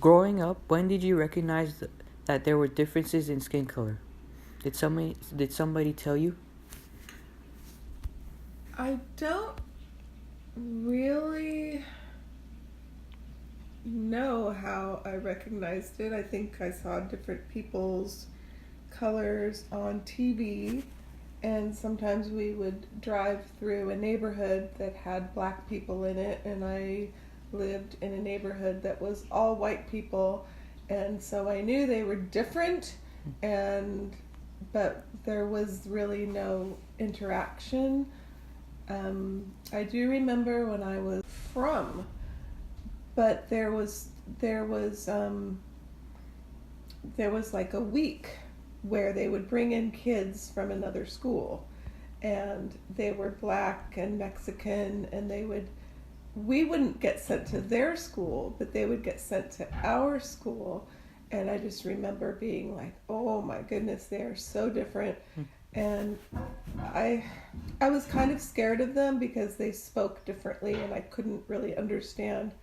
Growing up, when did you recognize that there were differences in skin color? Did somebody tell you? I don't really know how I recognized it. I think I saw different people's colors on TV, and sometimes we would drive through a neighborhood that had black people in it, and I lived in a neighborhood that was all white people, and so I knew they were different, and but there was really no interaction. I do remember when I was from, but there was like a week where they would bring in kids from another school, and they were black and Mexican, and we wouldn't get sent to their school, but they would get sent to our school. And I just remember being like, oh my goodness, they are so different. And I I was kind of scared of them because they spoke differently and I couldn't really understand.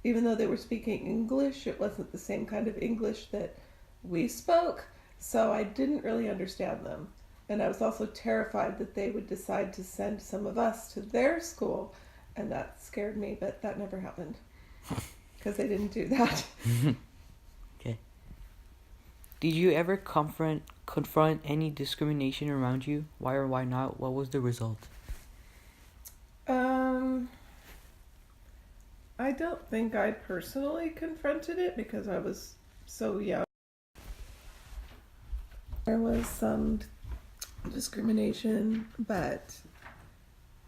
Even though they were speaking English, it wasn't the same kind of English that we spoke, so I didn't really understand them. And I was also terrified that they would decide to send some of us to their school, and that scared me, but that never happened because they didn't do that. Okay. Did you ever confront any discrimination around you? Why or why not? What was the result? I don't think I personally confronted it because I was so young. There was some discrimination, but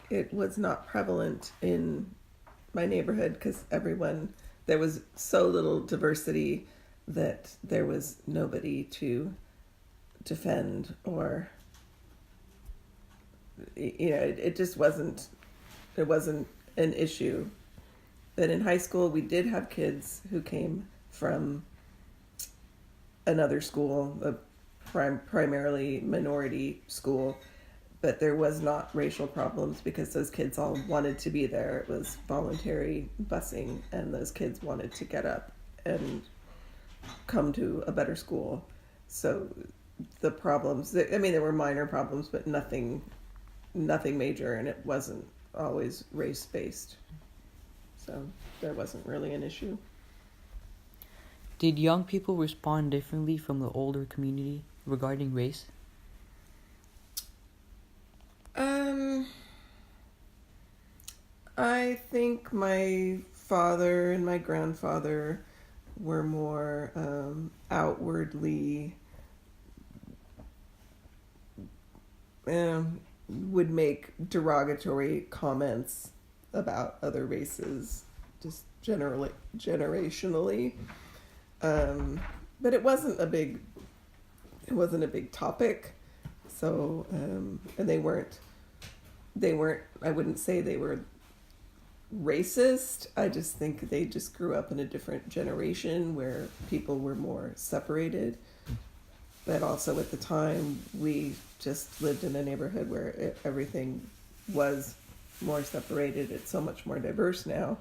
it was not prevalent in my neighborhood because there was so little diversity that there was nobody to defend, or it just wasn't an issue. But in high school we did have kids who came from another school, a primarily minority school, but there was not racial problems because those kids all wanted to be there. It was voluntary busing, and those kids wanted to get up and come to a better school. So the problems, there were minor problems, but nothing major, and it wasn't always race-based. So there wasn't really an issue. Did young people respond differently from the older community regarding race? I think my father and my grandfather were more outwardly would make derogatory comments about other races, just generationally. But it wasn't a big topic. So and they weren't. I wouldn't say they were racist. I just think they just grew up in a different generation where people were more separated. But also at the time, we just lived in a neighborhood where everything was more separated. It's so much more diverse now.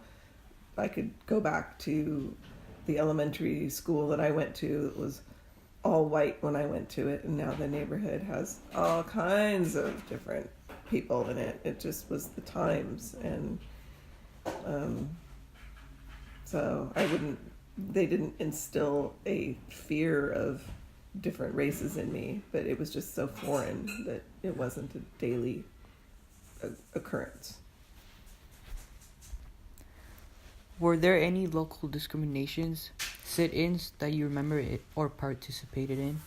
I could go back to the elementary school that I went to. It was all white when I went to it, and now the neighborhood has all kinds of different people in it. It just was the times, and so they didn't instill a fear of different races in me, but it was just so foreign that it wasn't a daily occurrence. Were there any local discriminations, sit-ins that you remember or participated in?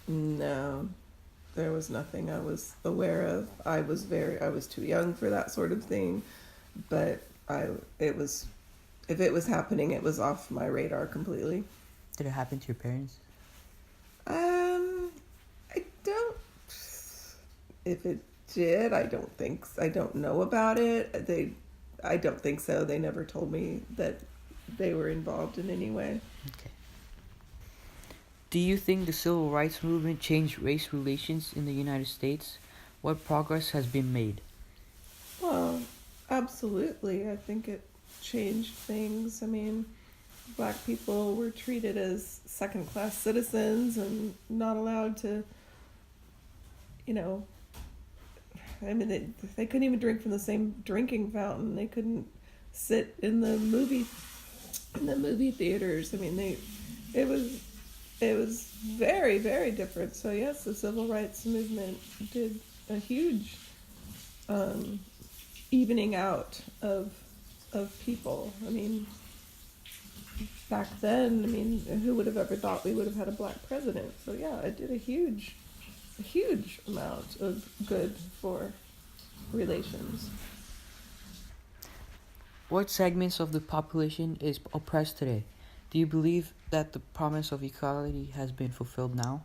No, there was nothing I was aware of. I was too young for that sort of thing, but if it was happening, it was off my radar completely. Did it happen to your parents? I don't. If it did, I don't know about it. I don't think so. They never told me that they were involved in any way. Okay. Do you think the civil rights movement changed race relations in the United States? What progress has been made? Well, absolutely. I think it changed things. black people were treated as second-class citizens and not allowed to, you know, I mean, they couldn't even drink from the same drinking fountain. They couldn't sit in the movie theaters. I mean, it was it was very, very different. So yes, the civil rights movement did a huge um, evening out of people. I mean, back then, I mean, who would have ever thought we would have had a black president? So yeah, it did a huge amount of good for relations. What segments of the population is oppressed today? Do you believe that the promise of equality has been fulfilled now?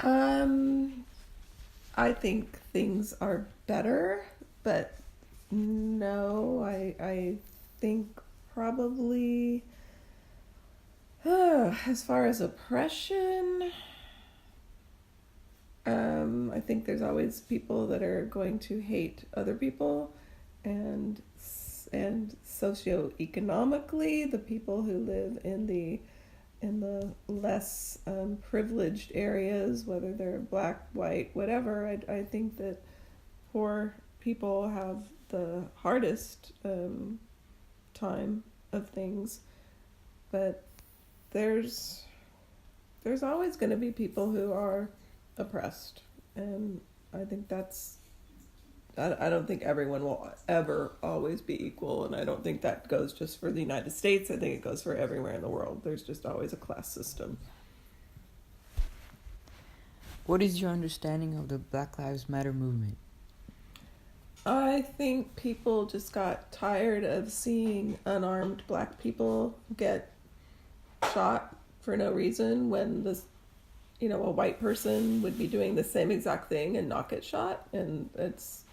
Um, I think things are better, but no, I think probably as far as oppression, I think there's always people that are going to hate other people, and socioeconomically, the people who live in the less privileged areas, whether they're black, white, whatever, I think that poor people have the hardest time of things. But there's always going to be people who are oppressed, and I think I don't think everyone will ever always be equal, and I don't think that goes just for the United States. I think it goes for everywhere in the world. There's just always a class system. What is your understanding of the Black Lives Matter movement? I think people just got tired of seeing unarmed black people get shot for no reason when a white person would be doing the same exact thing and not get shot. And it's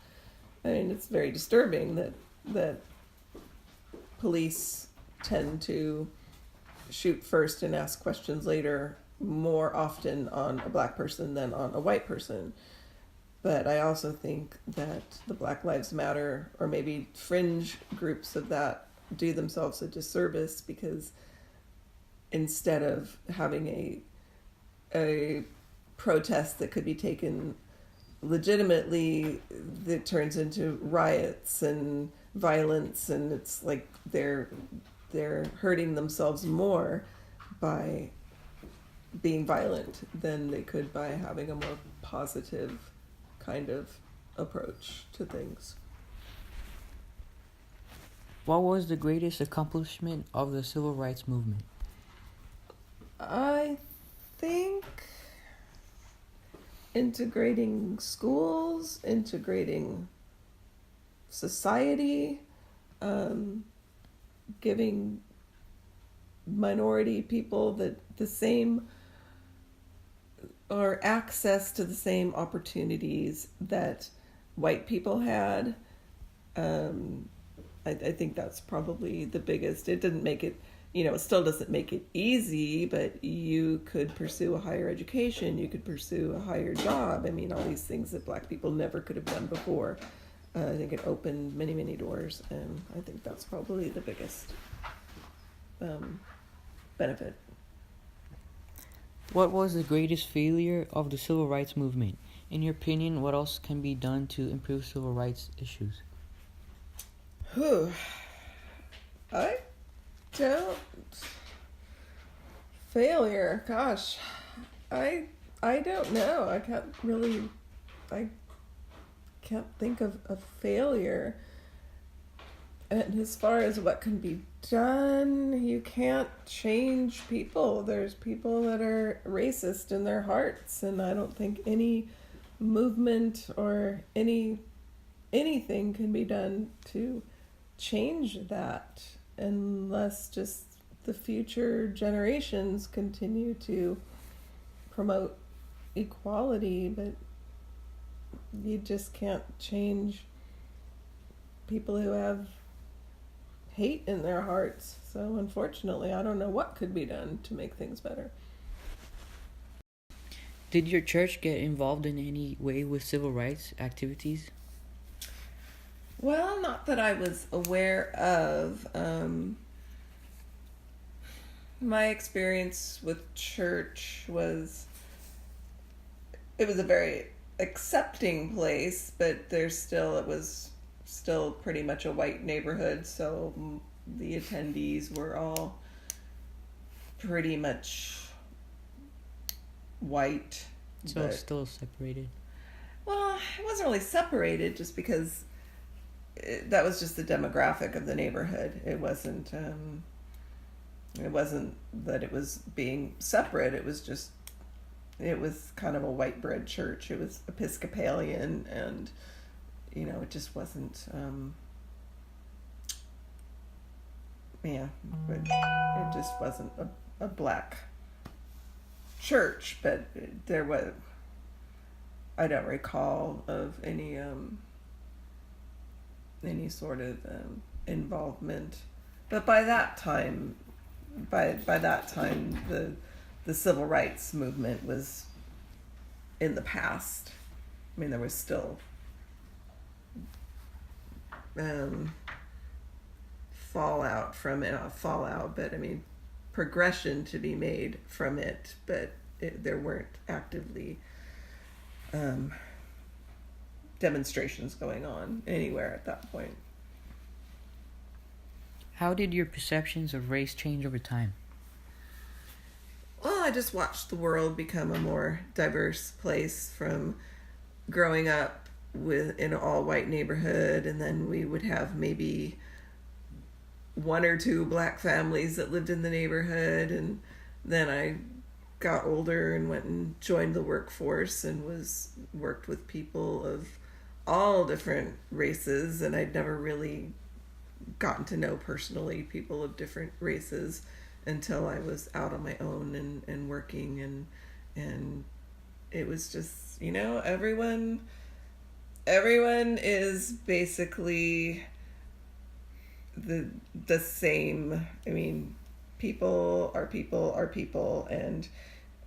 very disturbing that police tend to shoot first and ask questions later more often on a black person than on a white person. But I also think that the Black Lives Matter, or maybe fringe groups of that, do themselves a disservice, because instead of having a protest that could be taken legitimately, that turns into riots and violence, and it's like they're hurting themselves more by being violent than they could by having a more positive kind of approach to things. What was the greatest accomplishment of the civil rights movement? I think integrating schools, integrating society, giving minority people the same, or access to the same opportunities that white people had. I think that's probably the biggest. It didn't make it, it still doesn't make it easy, but you could pursue a higher education, you could pursue a higher job. I mean, all these things that black people never could have done before. I think it opened many, many doors, and I think that's probably the biggest benefit. What was the greatest failure of the civil rights movement? In your opinion, what else can be done to improve civil rights issues? I don't. Failure. Gosh, I don't know. I can't think of a failure. And as far as what can be done, you can't change people. There's people that are racist in their hearts, and I don't think any movement or anything can be done to change that, unless just the future generations continue to promote equality. But you just can't change people who have hate in their hearts. So unfortunately, I don't know what could be done to make things better. Did your church get involved in any way with civil rights activities? Well, not that I was aware of. My experience with church was, it was a very accepting place, but it was still pretty much a white neighborhood, so the attendees were all pretty much white. So But still separated. well, it wasn't really separated just because that was just the demographic of the neighborhood. It wasn't. It wasn't that it was being separate. It was just. It was kind of a white bread church. It was Episcopalian, and it just wasn't. Yeah, but it just wasn't a black church. But there was. I don't recall of any sort of involvement. But by that time, the civil rights movement was in the past. I mean, there was still fallout from it, not fallout, but I mean, progression to be made from it. But there weren't actively demonstrations going on anywhere at that point. How did your perceptions of race change over time? Well, I just watched the world become a more diverse place from growing up in an all-white neighborhood, and then we would have maybe one or two black families that lived in the neighborhood, and then I got older and went and joined the workforce and worked with people of all different races, and I'd never really gotten to know personally people of different races until I was out on my own and working, and it was just, everyone is basically the same. I mean, people are people, and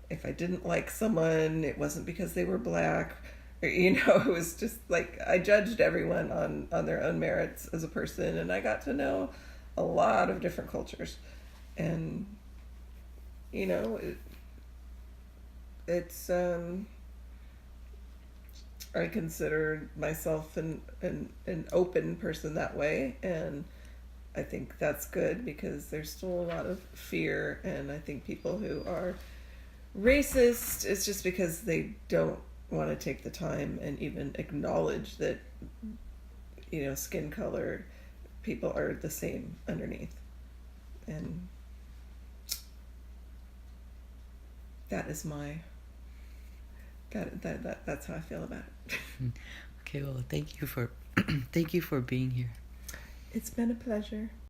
if I didn't like someone, it wasn't because they were black. It was just like I judged everyone on their own merits as a person, and I got to know a lot of different cultures. And it's I consider myself an open person that way, and I think that's good because there's still a lot of fear, and I think people who are racist, it's just because they don't want to take the time and even acknowledge that skin color, people are the same underneath, and that's how I feel about it. Okay, well, thank you for thank you for being here. It's been a pleasure.